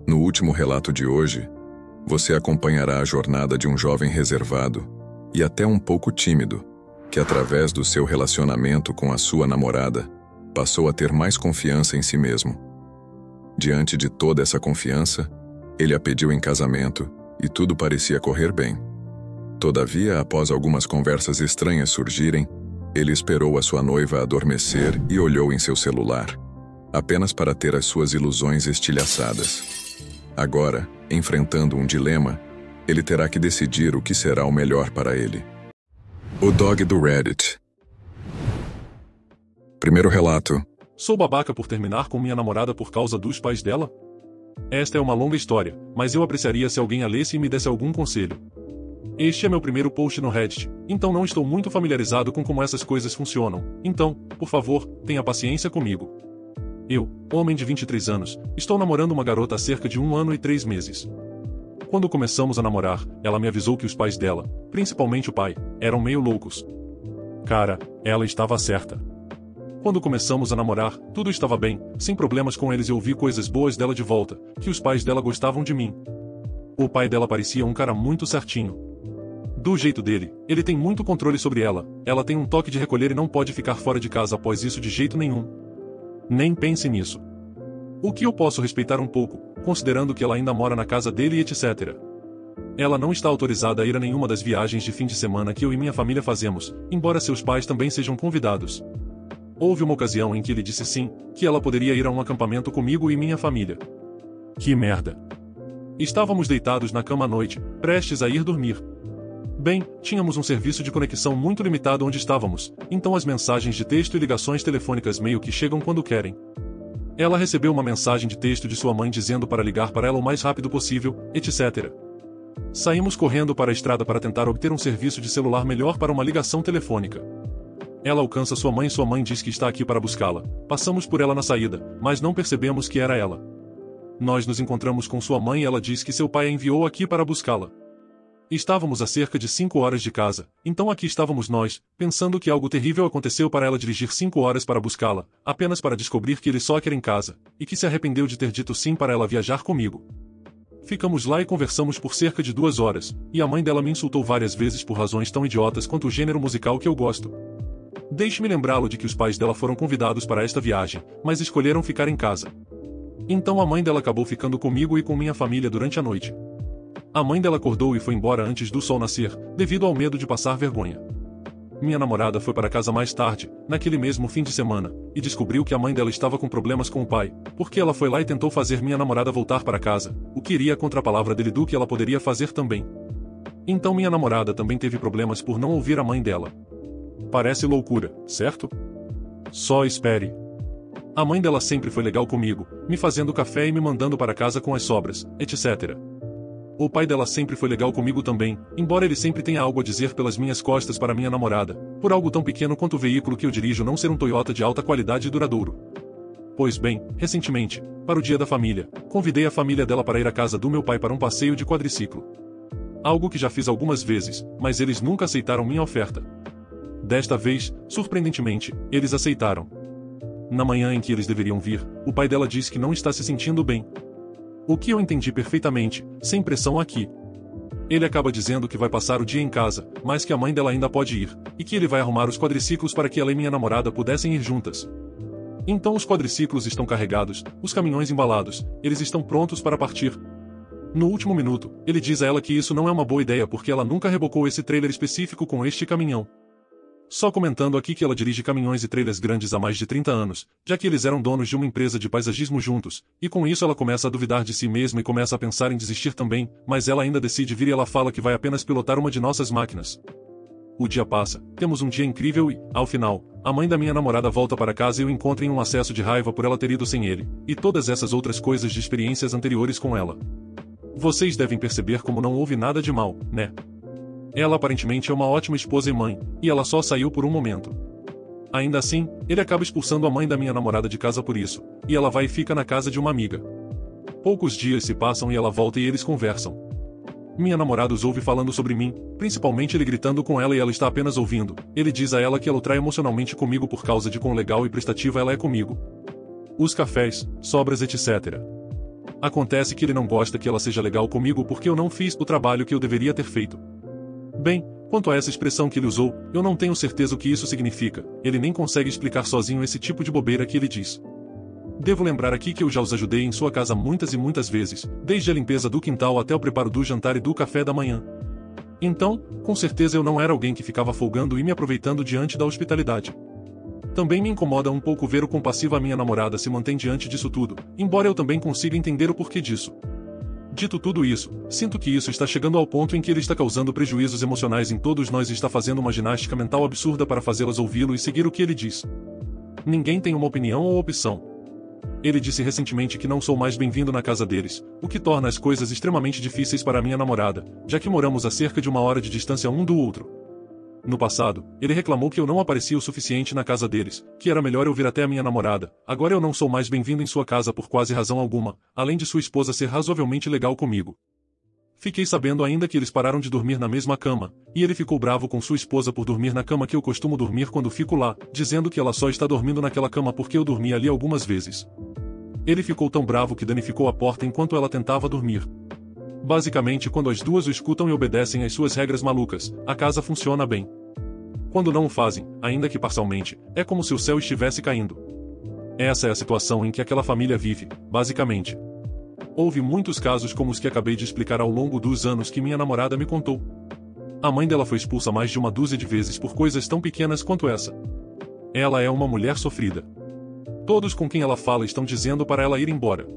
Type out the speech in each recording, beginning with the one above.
No último relato de hoje, você acompanhará a jornada de um jovem reservado e até um pouco tímido, que através do seu relacionamento com a sua namorada, passou a ter mais confiança em si mesmo. Diante de toda essa confiança, ele a pediu em casamento e tudo parecia correr bem. Todavia, após algumas conversas estranhas surgirem, ele esperou a sua noiva adormecer e olhou em seu celular, apenas para ter as suas ilusões estilhaçadas. Agora, enfrentando um dilema, ele terá que decidir o que será o melhor para ele. O dog do Reddit. Primeiro relato. Sou babaca por terminar com minha namorada por causa dos pais dela? Esta é uma longa história, mas eu apreciaria se alguém a lesse e me desse algum conselho. Este é meu primeiro post no Reddit, então não estou muito familiarizado com como essas coisas funcionam, então, por favor, tenha paciência comigo. Eu, homem de 23 anos, estou namorando uma garota há cerca de 1 ano e 3 meses. Quando começamos a namorar, ela me avisou que os pais dela, principalmente o pai, eram meio loucos. Cara, ela estava certa. Quando começamos a namorar, tudo estava bem, sem problemas com eles e ouvi coisas boas dela de volta, que os pais dela gostavam de mim. O pai dela parecia um cara muito certinho. Do jeito dele, ele tem muito controle sobre ela, ela tem um toque de recolher e não pode ficar fora de casa após isso de jeito nenhum. Nem pense nisso. O que eu posso respeitar um pouco, considerando que ela ainda mora na casa dele e etc. Ela não está autorizada a ir a nenhuma das viagens de fim de semana que eu e minha família fazemos, embora seus pais também sejam convidados. Houve uma ocasião em que ele disse sim, que ela poderia ir a um acampamento comigo e minha família. Que merda. Estávamos deitados na cama à noite, prestes a ir dormir. Bem, tínhamos um serviço de conexão muito limitado onde estávamos, então as mensagens de texto e ligações telefônicas meio que chegam quando querem. Ela recebeu uma mensagem de texto de sua mãe dizendo para ligar para ela o mais rápido possível, etc. Saímos correndo para a estrada para tentar obter um serviço de celular melhor para uma ligação telefônica. Ela alcança sua mãe diz que está aqui para buscá-la. Passamos por ela na saída, mas não percebemos que era ela. Nós nos encontramos com sua mãe e ela diz que seu pai a enviou aqui para buscá-la. Estávamos a cerca de 5 horas de casa, então aqui estávamos nós, pensando que algo terrível aconteceu para ela dirigir 5 horas para buscá-la, apenas para descobrir que ele só quer em casa, e que se arrependeu de ter dito sim para ela viajar comigo. Ficamos lá e conversamos por cerca de 2 horas, e a mãe dela me insultou várias vezes por razões tão idiotas quanto o gênero musical que eu gosto. Deixe-me lembrá-lo de que os pais dela foram convidados para esta viagem, mas escolheram ficar em casa. Então a mãe dela acabou ficando comigo e com minha família durante a noite. A mãe dela acordou e foi embora antes do sol nascer, devido ao medo de passar vergonha. Minha namorada foi para casa mais tarde, naquele mesmo fim de semana, e descobriu que a mãe dela estava com problemas com o pai, porque ela foi lá e tentou fazer minha namorada voltar para casa, o que iria contra a palavra dele do que ela poderia fazer também. Então minha namorada também teve problemas por não ouvir a mãe dela. Parece loucura, certo? Só espere. A mãe dela sempre foi legal comigo, me fazendo café e me mandando para casa com as sobras, etc. O pai dela sempre foi legal comigo também, embora ele sempre tenha algo a dizer pelas minhas costas para minha namorada, por algo tão pequeno quanto o veículo que eu dirijo não ser um Toyota de alta qualidade e duradouro. Pois bem, recentemente, para o dia da família, convidei a família dela para ir à casa do meu pai para um passeio de quadriciclo. Algo que já fiz algumas vezes, mas eles nunca aceitaram minha oferta. Desta vez, surpreendentemente, eles aceitaram. Na manhã em que eles deveriam vir, o pai dela disse que não está se sentindo bem. O que eu entendi perfeitamente, sem pressão aqui. Ele acaba dizendo que vai passar o dia em casa, mas que a mãe dela ainda pode ir, e que ele vai arrumar os quadriciclos para que ela e minha namorada pudessem ir juntas. Então os quadriciclos estão carregados, os caminhões embalados, eles estão prontos para partir. No último minuto, ele diz a ela que isso não é uma boa ideia porque ela nunca rebocou esse trailer específico com este caminhão. Só comentando aqui que ela dirige caminhões e trailers grandes há mais de 30 anos, já que eles eram donos de uma empresa de paisagismo juntos, e com isso ela começa a duvidar de si mesma e começa a pensar em desistir também, mas ela ainda decide vir e ela fala que vai apenas pilotar uma de nossas máquinas. O dia passa, temos um dia incrível e, ao final, a mãe da minha namorada volta para casa e eu encontro em um acesso de raiva por ela ter ido sem ele, e todas essas outras coisas de experiências anteriores com ela. Vocês devem perceber como não houve nada de mal, né? Ela aparentemente é uma ótima esposa e mãe, e ela só saiu por um momento. Ainda assim, ele acaba expulsando a mãe da minha namorada de casa por isso, e ela vai e fica na casa de uma amiga. Poucos dias se passam e ela volta e eles conversam. Minha namorada os ouve falando sobre mim, principalmente ele gritando com ela e ela está apenas ouvindo. Ele diz a ela que ela o trai emocionalmente comigo por causa de quão legal e prestativa ela é comigo. Os cafés, sobras etc. Acontece que ele não gosta que ela seja legal comigo porque eu não fiz o trabalho que eu deveria ter feito. Bem, quanto a essa expressão que ele usou, eu não tenho certeza o que isso significa, ele nem consegue explicar sozinho esse tipo de bobeira que ele diz. Devo lembrar aqui que eu já os ajudei em sua casa muitas e muitas vezes, desde a limpeza do quintal até o preparo do jantar e do café da manhã. Então, com certeza eu não era alguém que ficava folgando e me aproveitando diante da hospitalidade. Também me incomoda um pouco ver o quão passiva a minha namorada se mantém diante disso tudo, embora eu também consiga entender o porquê disso. Dito tudo isso, sinto que isso está chegando ao ponto em que ele está causando prejuízos emocionais em todos nós e está fazendo uma ginástica mental absurda para fazê-las ouvi-lo e seguir o que ele diz. Ninguém tem uma opinião ou opção. Ele disse recentemente que não sou mais bem-vindo na casa deles, o que torna as coisas extremamente difíceis para minha namorada, já que moramos a cerca de 1 hora de distância um do outro. No passado, ele reclamou que eu não aparecia o suficiente na casa deles, que era melhor eu vir até a minha namorada. Agora eu não sou mais bem-vindo em sua casa por quase razão alguma, além de sua esposa ser razoavelmente legal comigo. Fiquei sabendo ainda que eles pararam de dormir na mesma cama, e ele ficou bravo com sua esposa por dormir na cama que eu costumo dormir quando fico lá, dizendo que ela só está dormindo naquela cama porque eu dormi ali algumas vezes. Ele ficou tão bravo que danificou a porta enquanto ela tentava dormir. Basicamente, quando as duas o escutam e obedecem às suas regras malucas, a casa funciona bem. Quando não o fazem, ainda que parcialmente, é como se o céu estivesse caindo. Essa é a situação em que aquela família vive, basicamente. Houve muitos casos como os que acabei de explicar ao longo dos anos que minha namorada me contou. A mãe dela foi expulsa mais de 1 dúzia de vezes por coisas tão pequenas quanto essa. Ela é uma mulher sofrida. Todos com quem ela fala estão dizendo para ela ir embora.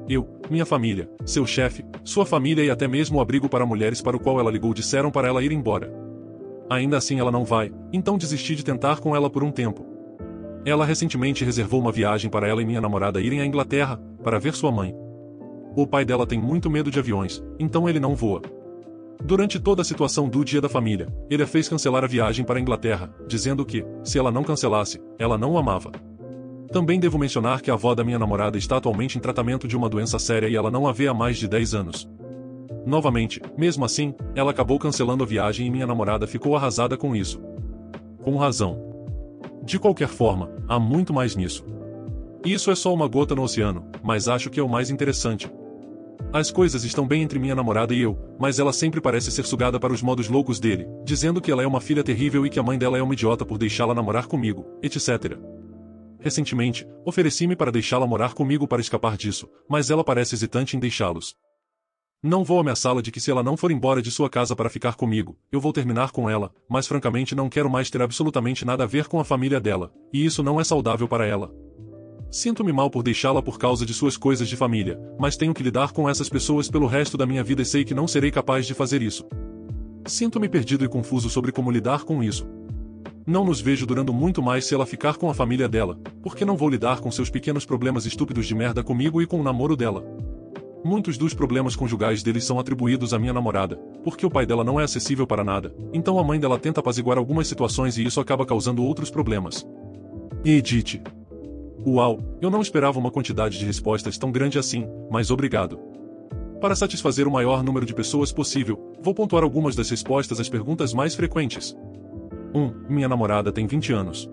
Eu, minha família, seu chefe, sua família e até mesmo o abrigo para mulheres para o qual ela ligou disseram para ela ir embora. Ainda assim ela não vai, então desisti de tentar com ela por um tempo. Ela recentemente reservou uma viagem para ela e minha namorada irem à Inglaterra, para ver sua mãe. O pai dela tem muito medo de aviões, então ele não voa. Durante toda a situação do Dia da Família, ele a fez cancelar a viagem para a Inglaterra, dizendo que, se ela não cancelasse, ela não o amava. Também devo mencionar que a avó da minha namorada está atualmente em tratamento de uma doença séria e ela não a vê há mais de 10 anos. Novamente, mesmo assim, ela acabou cancelando a viagem e minha namorada ficou arrasada com isso. Com razão. De qualquer forma, há muito mais nisso. Isso é só uma gota no oceano, mas acho que é o mais interessante. As coisas estão bem entre minha namorada e eu, mas ela sempre parece ser sugada para os modos loucos dele, dizendo que ela é uma filha terrível e que a mãe dela é uma idiota por deixá-la namorar comigo, etc. Recentemente, ofereci-me para deixá-la morar comigo para escapar disso, mas ela parece hesitante em deixá-los. Não vou ameaçá-la de que se ela não for embora de sua casa para ficar comigo, eu vou terminar com ela, mas francamente não quero mais ter absolutamente nada a ver com a família dela, e isso não é saudável para ela. Sinto-me mal por deixá-la por causa de suas coisas de família, mas tenho que lidar com essas pessoas pelo resto da minha vida e sei que não serei capaz de fazer isso. Sinto-me perdido e confuso sobre como lidar com isso. Não nos vejo durando muito mais se ela ficar com a família dela, porque não vou lidar com seus pequenos problemas estúpidos de merda comigo e com o namoro dela. Muitos dos problemas conjugais deles são atribuídos à minha namorada, porque o pai dela não é acessível para nada, então a mãe dela tenta apaziguar algumas situações e isso acaba causando outros problemas. Edith. Uau, eu não esperava uma quantidade de respostas tão grande assim, mas obrigado. Para satisfazer o maior número de pessoas possível, vou pontuar algumas das respostas às perguntas mais frequentes. 1. Minha namorada tem 20 anos.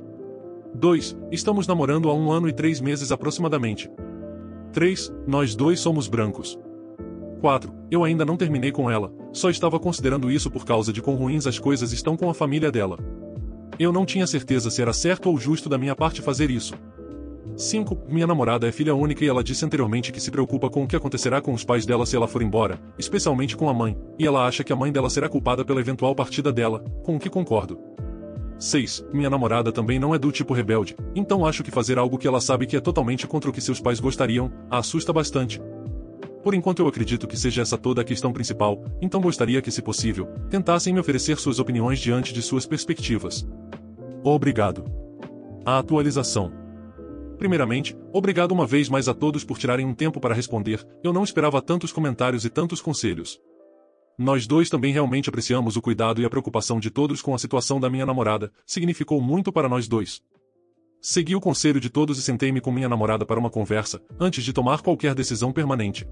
2. Estamos namorando há 1 ano e 3 meses aproximadamente. 3. Nós dois somos brancos. 4. Eu ainda não terminei com ela, só estava considerando isso por causa de quão ruins as coisas estão com a família dela. Eu não tinha certeza se era certo ou justo da minha parte fazer isso. 5. Minha namorada é filha única e ela disse anteriormente que se preocupa com o que acontecerá com os pais dela se ela for embora, especialmente com a mãe, e ela acha que a mãe dela será culpada pela eventual partida dela, com o que concordo. 6. Minha namorada também não é do tipo rebelde, então acho que fazer algo que ela sabe que é totalmente contra o que seus pais gostariam, a assusta bastante. Por enquanto eu acredito que seja essa toda a questão principal, então gostaria que, se possível, tentassem me oferecer suas opiniões diante de suas perspectivas. Obrigado. A atualização. Primeiramente, obrigado uma vez mais a todos por tirarem um tempo para responder, eu não esperava tantos comentários e tantos conselhos. Nós dois também realmente apreciamos o cuidado e a preocupação de todos com a situação da minha namorada, significou muito para nós dois. Segui o conselho de todos e sentei-me com minha namorada para uma conversa, antes de tomar qualquer decisão permanente.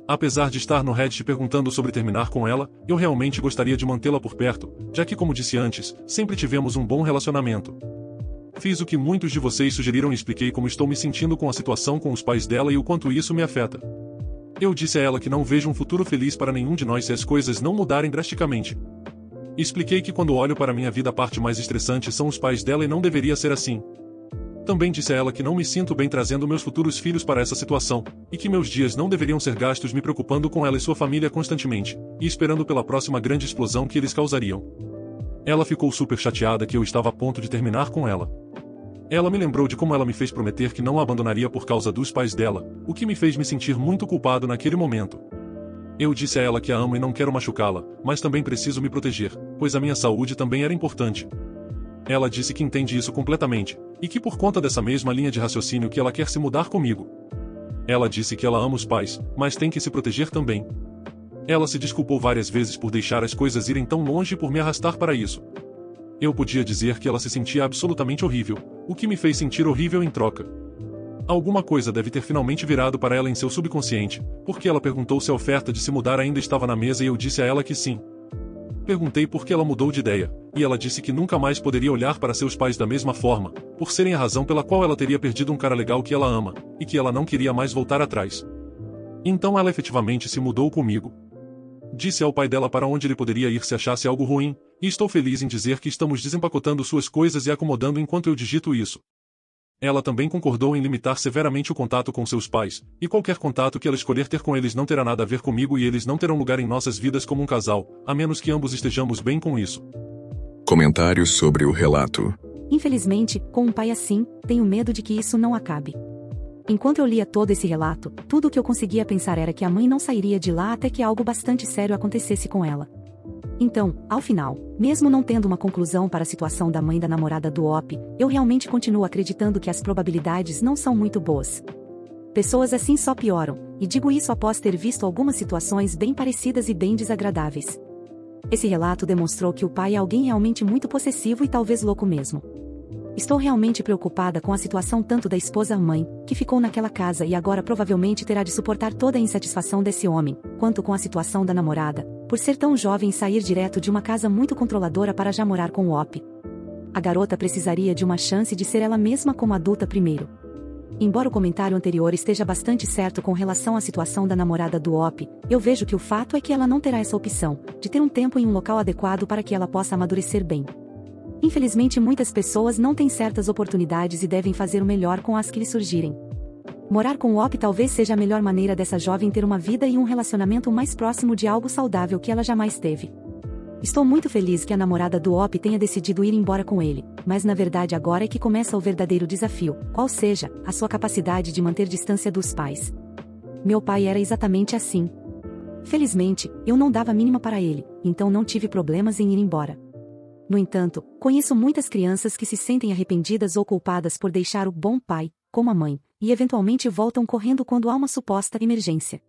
Apesar de estar no Reddit perguntando sobre terminar com ela, eu realmente gostaria de mantê-la por perto, já que, como disse antes, sempre tivemos um bom relacionamento. Fiz o que muitos de vocês sugeriram e expliquei como estou me sentindo com a situação com os pais dela e o quanto isso me afeta. Eu disse a ela que não vejo um futuro feliz para nenhum de nós se as coisas não mudarem drasticamente. Expliquei que quando olho para minha vida a parte mais estressante são os pais dela e não deveria ser assim. Também disse a ela que não me sinto bem trazendo meus futuros filhos para essa situação, e que meus dias não deveriam ser gastos me preocupando com ela e sua família constantemente, e esperando pela próxima grande explosão que eles causariam. Ela ficou super chateada que eu estava a ponto de terminar com ela. Ela me lembrou de como ela me fez prometer que não a abandonaria por causa dos pais dela, o que me fez me sentir muito culpado naquele momento. Eu disse a ela que a amo e não quero machucá-la, mas também preciso me proteger, pois a minha saúde também era importante. Ela disse que entende isso completamente, e que por conta dessa mesma linha de raciocínio que ela quer se mudar comigo. Ela disse que ela ama os pais, mas tem que se proteger também. Ela se desculpou várias vezes por deixar as coisas irem tão longe e por me arrastar para isso. Eu podia dizer que ela se sentia absolutamente horrível, o que me fez sentir horrível em troca. Alguma coisa deve ter finalmente virado para ela em seu subconsciente, porque ela perguntou se a oferta de se mudar ainda estava na mesa e eu disse a ela que sim. Perguntei por que ela mudou de ideia, e ela disse que nunca mais poderia olhar para seus pais da mesma forma, por serem a razão pela qual ela teria perdido um cara legal que ela ama, e que ela não queria mais voltar atrás. Então ela efetivamente se mudou comigo. Disse ao pai dela para onde ele poderia ir se achasse algo ruim, e estou feliz em dizer que estamos desempacotando suas coisas e acomodando enquanto eu digito isso. Ela também concordou em limitar severamente o contato com seus pais, e qualquer contato que ela escolher ter com eles não terá nada a ver comigo e eles não terão lugar em nossas vidas como um casal, a menos que ambos estejamos bem com isso. Comentários sobre o relato. Infelizmente, com um pai assim, tenho medo de que isso não acabe. Enquanto eu lia todo esse relato, tudo o que eu conseguia pensar era que a mãe não sairia de lá até que algo bastante sério acontecesse com ela. Então, ao final, mesmo não tendo uma conclusão para a situação da mãe da namorada do Op, eu realmente continuo acreditando que as probabilidades não são muito boas. Pessoas assim só pioram, e digo isso após ter visto algumas situações bem parecidas e bem desagradáveis. Esse relato demonstrou que o pai é alguém realmente muito possessivo e talvez louco mesmo. Estou realmente preocupada com a situação tanto da esposa-mãe, que ficou naquela casa e agora provavelmente terá de suportar toda a insatisfação desse homem, quanto com a situação da namorada, por ser tão jovem e sair direto de uma casa muito controladora para já morar com o Op. A garota precisaria de uma chance de ser ela mesma como adulta primeiro. Embora o comentário anterior esteja bastante certo com relação à situação da namorada do Op, eu vejo que o fato é que ela não terá essa opção, de ter um tempo em um local adequado para que ela possa amadurecer bem. Infelizmente muitas pessoas não têm certas oportunidades e devem fazer o melhor com as que lhes surgirem. Morar com o Op talvez seja a melhor maneira dessa jovem ter uma vida e um relacionamento mais próximo de algo saudável que ela jamais teve. Estou muito feliz que a namorada do Op tenha decidido ir embora com ele, mas na verdade agora é que começa o verdadeiro desafio, qual seja, a sua capacidade de manter distância dos pais. Meu pai era exatamente assim. Felizmente, eu não dava a mínima para ele, então não tive problemas em ir embora. No entanto, conheço muitas crianças que se sentem arrependidas ou culpadas por deixar o bom pai, como a mãe, e eventualmente voltam correndo quando há uma suposta emergência.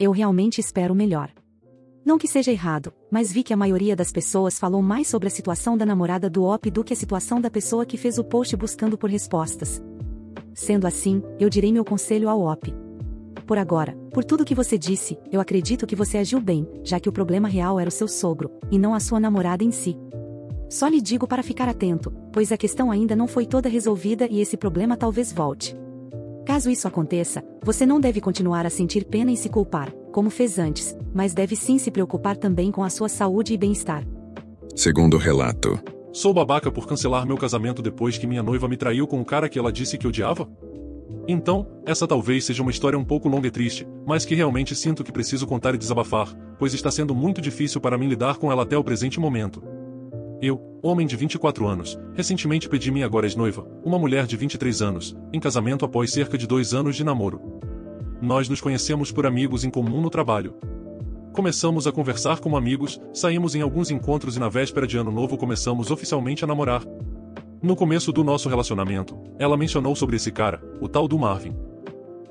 Eu realmente espero o melhor. Não que seja errado, mas vi que a maioria das pessoas falou mais sobre a situação da namorada do Op do que a situação da pessoa que fez o post buscando por respostas. Sendo assim, eu direi meu conselho ao Op. Por agora, por tudo que você disse, eu acredito que você agiu bem, já que o problema real era o seu sogro, e não a sua namorada em si. Só lhe digo para ficar atento, pois a questão ainda não foi toda resolvida e esse problema talvez volte. Caso isso aconteça, você não deve continuar a sentir pena e se culpar, como fez antes, mas deve sim se preocupar também com a sua saúde e bem-estar. Segundo relato. Sou babaca por cancelar meu casamento depois que minha noiva me traiu com o cara que ela disse que odiava? Então, essa talvez seja uma história um pouco longa e triste, mas que realmente sinto que preciso contar e desabafar, pois está sendo muito difícil para mim lidar com ela até o presente momento. Eu, homem de 24 anos, recentemente pedi minha agora ex-noiva, uma mulher de 23 anos, em casamento após cerca de 2 anos de namoro. Nós nos conhecemos por amigos em comum no trabalho. Começamos a conversar como amigos, saímos em alguns encontros e na véspera de ano novo começamos oficialmente a namorar. No começo do nosso relacionamento, ela mencionou sobre esse cara, o tal do Marvin.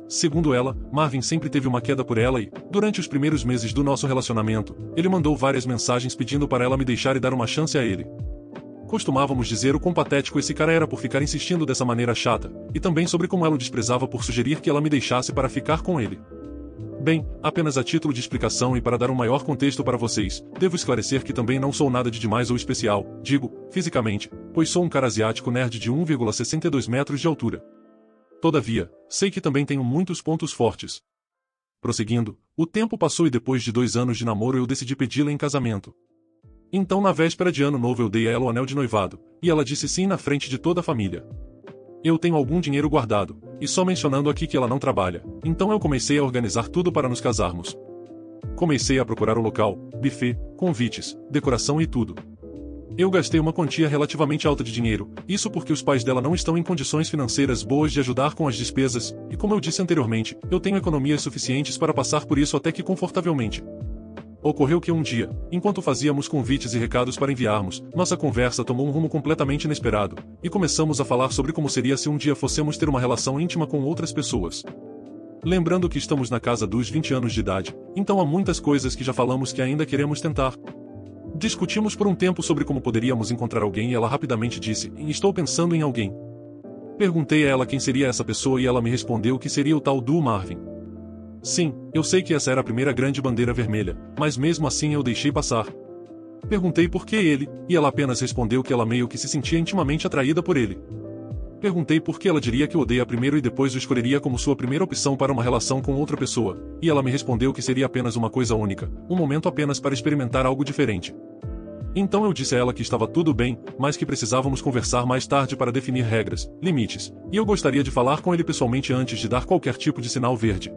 Segundo ela, Marvin sempre teve uma queda por ela e, durante os primeiros meses do nosso relacionamento, ele mandou várias mensagens pedindo para ela me deixar e dar uma chance a ele. Costumávamos dizer o quão patético esse cara era por ficar insistindo dessa maneira chata, e também sobre como ela o desprezava por sugerir que ela me deixasse para ficar com ele. Bem, apenas a título de explicação e para dar um maior contexto para vocês, devo esclarecer que também não sou nada de demais ou especial, digo, fisicamente, pois sou um cara asiático nerd de 1,62 metros de altura. Todavia, sei que também tenho muitos pontos fortes. Prosseguindo, o tempo passou e depois de 2 anos de namoro eu decidi pedi-la em casamento. Então na véspera de ano novo eu dei a ela o anel de noivado, e ela disse sim na frente de toda a família. Eu tenho algum dinheiro guardado, e só mencionando aqui que ela não trabalha, então eu comecei a organizar tudo para nos casarmos. Comecei a procurar o local, buffet, convites, decoração e tudo. Eu gastei uma quantia relativamente alta de dinheiro, isso porque os pais dela não estão em condições financeiras boas de ajudar com as despesas, e como eu disse anteriormente, eu tenho economias suficientes para passar por isso até que confortavelmente. Ocorreu que um dia, enquanto fazíamos convites e recados para enviarmos, nossa conversa tomou um rumo completamente inesperado, e começamos a falar sobre como seria se um dia fossemos ter uma relação íntima com outras pessoas. Lembrando que estamos na casa dos 20 anos de idade, então há muitas coisas que já falamos que ainda queremos tentar. Discutimos por um tempo sobre como poderíamos encontrar alguém e ela rapidamente disse, estou pensando em alguém. Perguntei a ela quem seria essa pessoa e ela me respondeu que seria o tal do Marvin. Sim, eu sei que essa era a primeira grande bandeira vermelha, mas mesmo assim eu deixei passar. Perguntei por que ele, e ela apenas respondeu que ela meio que se sentia intimamente atraída por ele. Perguntei por que ela diria que o odeia primeiro e depois o escolheria como sua primeira opção para uma relação com outra pessoa, e ela me respondeu que seria apenas uma coisa única, um momento apenas para experimentar algo diferente. Então eu disse a ela que estava tudo bem, mas que precisávamos conversar mais tarde para definir regras, limites, e eu gostaria de falar com ele pessoalmente antes de dar qualquer tipo de sinal verde.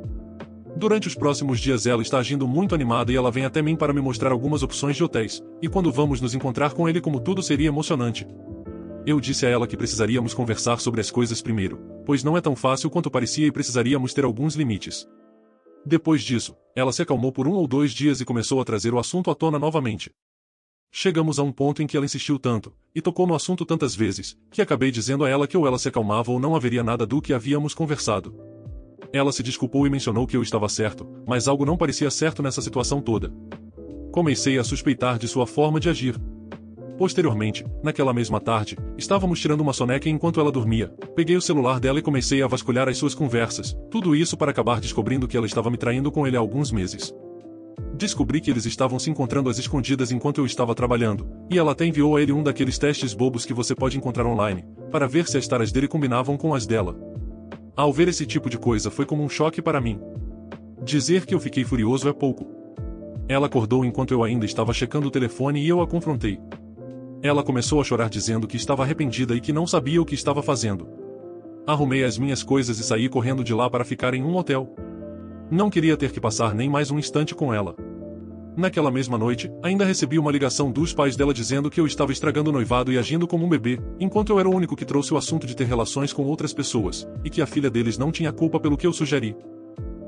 Durante os próximos dias ela está agindo muito animada e ela vem até mim para me mostrar algumas opções de hotéis, e quando vamos nos encontrar com ele como tudo seria emocionante. Eu disse a ela que precisaríamos conversar sobre as coisas primeiro, pois não é tão fácil quanto parecia e precisaríamos ter alguns limites. Depois disso, ela se acalmou por 1 ou 2 dias e começou a trazer o assunto à tona novamente. Chegamos a um ponto em que ela insistiu tanto, e tocou no assunto tantas vezes, que acabei dizendo a ela que ou ela se acalmava ou não haveria nada do que havíamos conversado. Ela se desculpou e mencionou que eu estava certo, mas algo não parecia certo nessa situação toda. Comecei a suspeitar de sua forma de agir. Posteriormente, naquela mesma tarde, estávamos tirando uma soneca enquanto ela dormia. Peguei o celular dela e comecei a vasculhar as suas conversas, tudo isso para acabar descobrindo que ela estava me traindo com ele há alguns meses. Descobri que eles estavam se encontrando às escondidas enquanto eu estava trabalhando, e ela até enviou a ele um daqueles testes bobos que você pode encontrar online, para ver se as taras dele combinavam com as dela. Ao ver esse tipo de coisa foi como um choque para mim. Dizer que eu fiquei furioso é pouco. Ela acordou enquanto eu ainda estava checando o telefone e eu a confrontei. Ela começou a chorar dizendo que estava arrependida e que não sabia o que estava fazendo. Arrumei as minhas coisas e saí correndo de lá para ficar em um hotel. Não queria ter que passar nem mais um instante com ela. Naquela mesma noite, ainda recebi uma ligação dos pais dela dizendo que eu estava estragando o noivado e agindo como um bebê, enquanto eu era o único que trouxe o assunto de ter relações com outras pessoas, e que a filha deles não tinha culpa pelo que eu sugeri.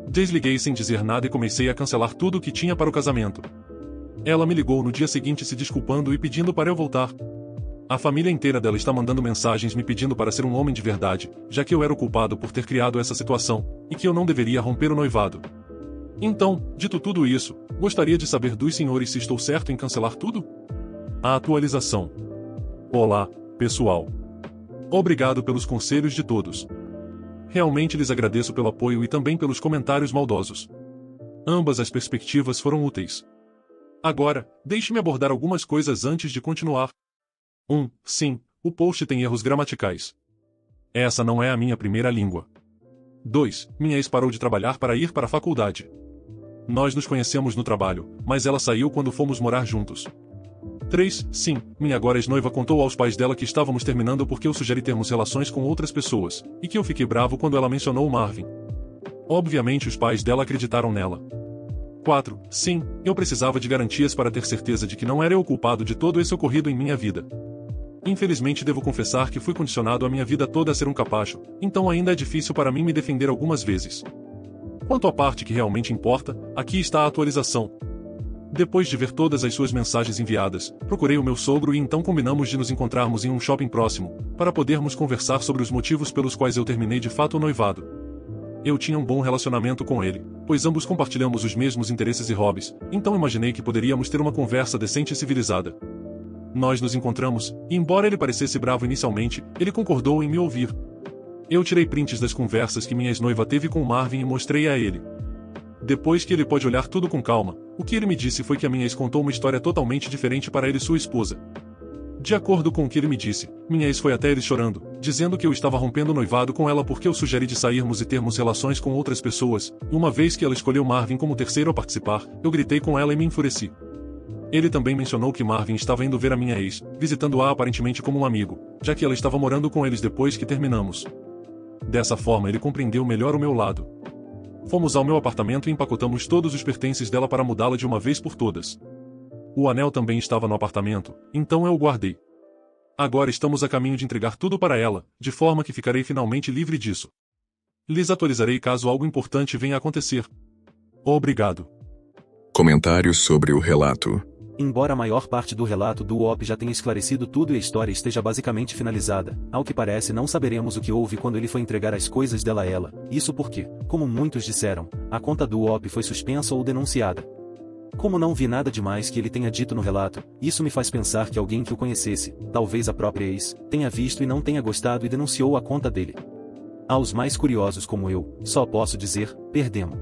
Desliguei sem dizer nada e comecei a cancelar tudo o que tinha para o casamento. Ela me ligou no dia seguinte se desculpando e pedindo para eu voltar. A família inteira dela está mandando mensagens me pedindo para ser um homem de verdade, já que eu era o culpado por ter criado essa situação, e que eu não deveria romper o noivado. Então, dito tudo isso, gostaria de saber dos senhores se estou certo em cancelar tudo? A atualização. Olá, pessoal. Obrigado pelos conselhos de todos. Realmente lhes agradeço pelo apoio e também pelos comentários maldosos. Ambas as perspectivas foram úteis. Agora, deixe-me abordar algumas coisas antes de continuar. 1. Sim, o post tem erros gramaticais. Essa não é a minha primeira língua. 2. Minha ex parou de trabalhar para ir para a faculdade. Nós nos conhecemos no trabalho, mas ela saiu quando fomos morar juntos. 3. Sim, minha agora ex-noiva contou aos pais dela que estávamos terminando porque eu sugeri termos relações com outras pessoas, e que eu fiquei bravo quando ela mencionou o Marvin. Obviamente os pais dela acreditaram nela. 4. Sim, eu precisava de garantias para ter certeza de que não era eu o culpado de todo esse ocorrido em minha vida. Infelizmente devo confessar que fui condicionado a minha vida toda a ser um capacho, então ainda é difícil para mim me defender algumas vezes. Quanto à parte que realmente importa, aqui está a atualização. Depois de ver todas as suas mensagens enviadas, procurei o meu sogro e então combinamos de nos encontrarmos em um shopping próximo, para podermos conversar sobre os motivos pelos quais eu terminei de fato o noivado. Eu tinha um bom relacionamento com ele, pois ambos compartilhamos os mesmos interesses e hobbies, então imaginei que poderíamos ter uma conversa decente e civilizada. Nós nos encontramos, e embora ele parecesse bravo inicialmente, ele concordou em me ouvir. Eu tirei prints das conversas que minha ex-noiva teve com o Marvin e mostrei a ele. Depois que ele pôde olhar tudo com calma, o que ele me disse foi que a minha ex contou uma história totalmente diferente para ele e sua esposa. De acordo com o que ele me disse, minha ex foi até ele chorando, dizendo que eu estava rompendo o noivado com ela porque eu sugeri de sairmos e termos relações com outras pessoas, e uma vez que ela escolheu Marvin como terceiro a participar, eu gritei com ela e me enfureci. Ele também mencionou que Marvin estava indo ver a minha ex, visitando-a aparentemente como um amigo, já que ela estava morando com eles depois que terminamos. Dessa forma ele compreendeu melhor o meu lado. Fomos ao meu apartamento e empacotamos todos os pertences dela para mudá-la de uma vez por todas. O anel também estava no apartamento, então eu o guardei. Agora estamos a caminho de entregar tudo para ela, de forma que ficarei finalmente livre disso. Lhes atualizarei caso algo importante venha a acontecer. Obrigado. Comentários sobre o relato. Embora a maior parte do relato do Uop já tenha esclarecido tudo e a história esteja basicamente finalizada, ao que parece não saberemos o que houve quando ele foi entregar as coisas dela a ela, isso porque, como muitos disseram, a conta do Uop foi suspensa ou denunciada. Como não vi nada demais que ele tenha dito no relato, isso me faz pensar que alguém que o conhecesse, talvez a própria ex, tenha visto e não tenha gostado e denunciou a conta dele. Aos mais curiosos como eu, só posso dizer, perdemos.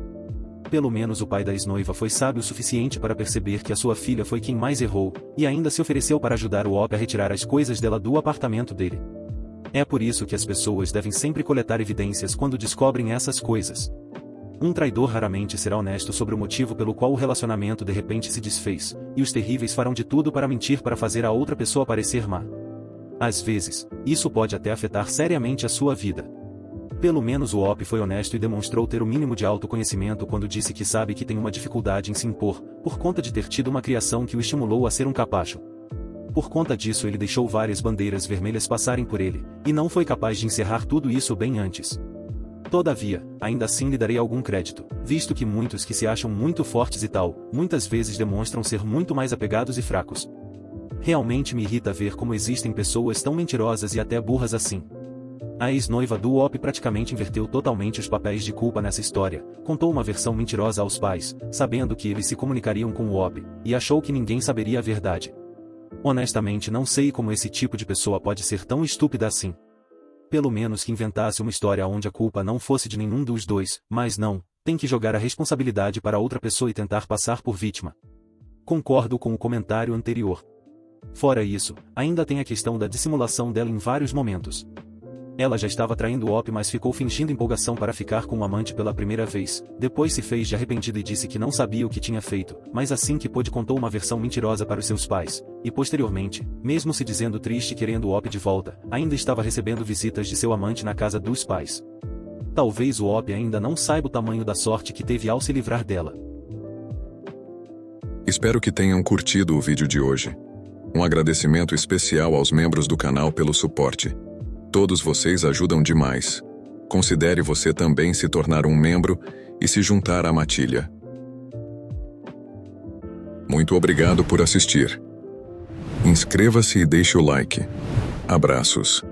Pelo menos o pai da ex-noiva foi sábio o suficiente para perceber que a sua filha foi quem mais errou, e ainda se ofereceu para ajudar o Uop a retirar as coisas dela do apartamento dele. É por isso que as pessoas devem sempre coletar evidências quando descobrem essas coisas. Um traidor raramente será honesto sobre o motivo pelo qual o relacionamento de repente se desfez, e os terríveis farão de tudo para mentir para fazer a outra pessoa parecer má. Às vezes, isso pode até afetar seriamente a sua vida. Pelo menos o Uop foi honesto e demonstrou ter o mínimo de autoconhecimento quando disse que sabe que tem uma dificuldade em se impor, por conta de ter tido uma criação que o estimulou a ser um capacho. Por conta disso ele deixou várias bandeiras vermelhas passarem por ele, e não foi capaz de encerrar tudo isso bem antes. Todavia, ainda assim lhe darei algum crédito, visto que muitos que se acham muito fortes e tal, muitas vezes demonstram ser muito mais apegados e fracos. Realmente me irrita ver como existem pessoas tão mentirosas e até burras assim. A ex-noiva do Uop praticamente inverteu totalmente os papéis de culpa nessa história, contou uma versão mentirosa aos pais, sabendo que eles se comunicariam com o Uop, e achou que ninguém saberia a verdade. Honestamente não sei como esse tipo de pessoa pode ser tão estúpida assim. Pelo menos que inventasse uma história onde a culpa não fosse de nenhum dos dois, mas não, tem que jogar a responsabilidade para outra pessoa e tentar passar por vítima. Concordo com o comentário anterior. Fora isso, ainda tem a questão da dissimulação dela em vários momentos. Ela já estava traindo o Uop, mas ficou fingindo empolgação para ficar com o amante pela primeira vez, depois se fez de arrependida e disse que não sabia o que tinha feito, mas assim que pôde contou uma versão mentirosa para os seus pais, e posteriormente, mesmo se dizendo triste e querendo o Uop de volta, ainda estava recebendo visitas de seu amante na casa dos pais. Talvez o Uop ainda não saiba o tamanho da sorte que teve ao se livrar dela. Espero que tenham curtido o vídeo de hoje. Um agradecimento especial aos membros do canal pelo suporte. Todos vocês ajudam demais. Considere você também se tornar um membro e se juntar à matilha. Muito obrigado por assistir. Inscreva-se e deixe o like. Abraços.